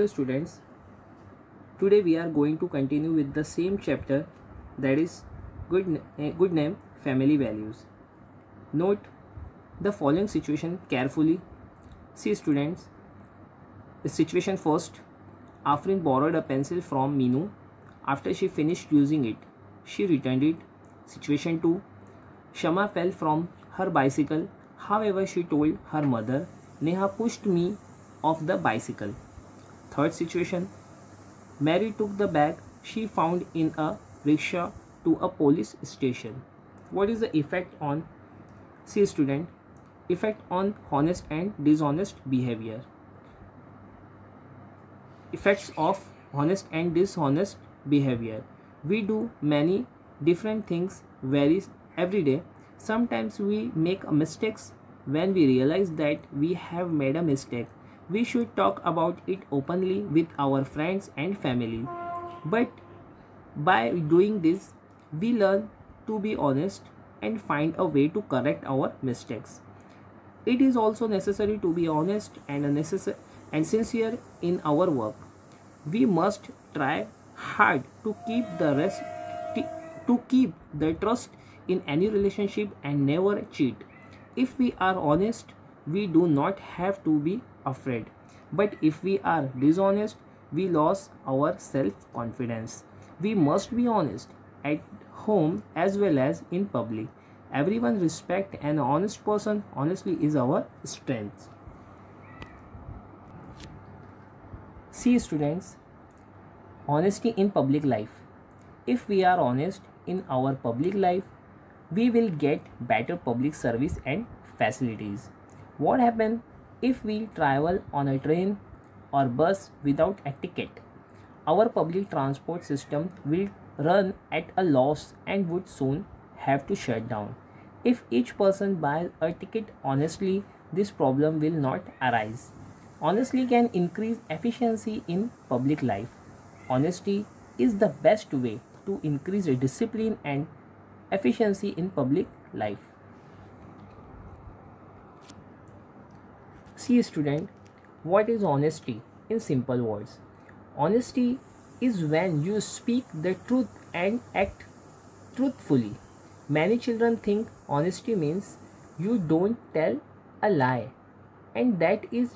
Hello students, today we are going to continue with the same chapter, that is good name family values. Note the following situation carefully. See students, the situation first. Afrin borrowed a pencil from Minu. After she finished using it, she returned it. Situation 2. Shama fell from her bicycle. However, she told her mother, Neha pushed me off the bicycle. Third situation. Mary took the bag she found in a rickshaw to a police station. What is the effect on, see student, effect on honest and dishonest behavior. Effects of honest and dishonest behavior. We do many different things every day. Sometimes we make mistakes. When we realize that we have made a mistake, we should talk about it openly with our friends and family. But by doing this, we learn to be honest and find a way to correct our mistakes. It is also necessary to be honest and sincere in our work. We must try hard to keep the trust in any relationship and never cheat. If we are honest, we do not have to be afraid. But if we are dishonest, we lose our self-confidence. We must be honest at home as well as in public. Everyone respect an honest person. Honestly is our strength. See students, honesty in public life. If we are honest in our public life, we will get better public service and facilities. What happens if we travel on a train or bus without a ticket? Our public transport system will run at a loss and would soon have to shut down. If each person buys a ticket honestly, this problem will not arise. Honesty can increase efficiency in public life. Honesty is the best way to increase discipline and efficiency in public life. See student, what is honesty in simple words? Honesty is when you speak the truth and act truthfully. Many children think honesty means you don't tell a lie, and that is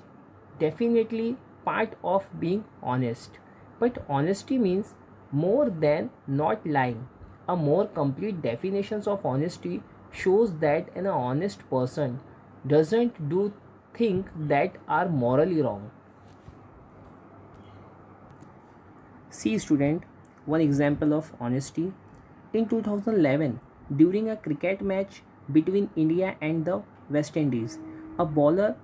definitely part of being honest. But honesty means more than not lying. A more complete definition of honesty shows that an honest person doesn't do things that are morally wrong. See student, one example of honesty. In 2011, during a cricket match between India and the West Indies, a bowler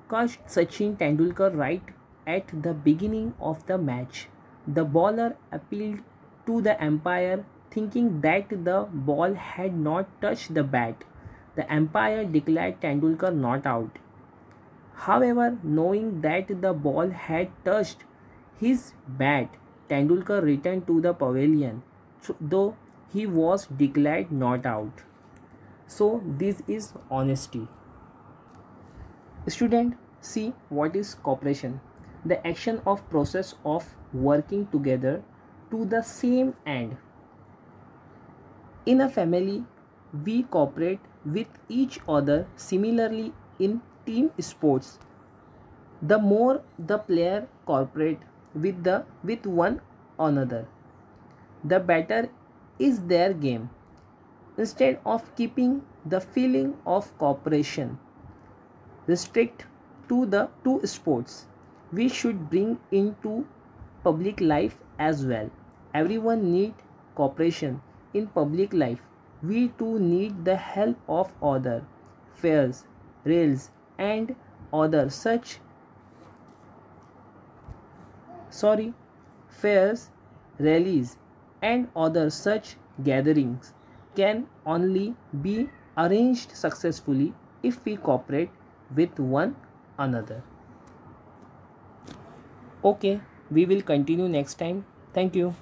caught Sachin Tendulkar right at the beginning of the match. The bowler appealed to the umpire thinking that the ball had not touched the bat. The umpire declared Tendulkar not out. However, knowing that the ball had touched his bat, Tendulkar returned to the pavilion, though he was declared not out. So this is honesty. Student, see what is cooperation. The action of process of working together to the same end. In a family, we cooperate with each other. Similarly, in team sports, the more the player cooperate with one another, the better is their game. Instead of keeping the feeling of cooperation restrict to the two sports, we should bring into public life as well. Everyone need cooperation in public life. We too need the help of other fairs, rails and other such fairs, rallies and other such gatherings can only be arranged successfully if we cooperate with one another. Okay, we will continue next time. Thank you.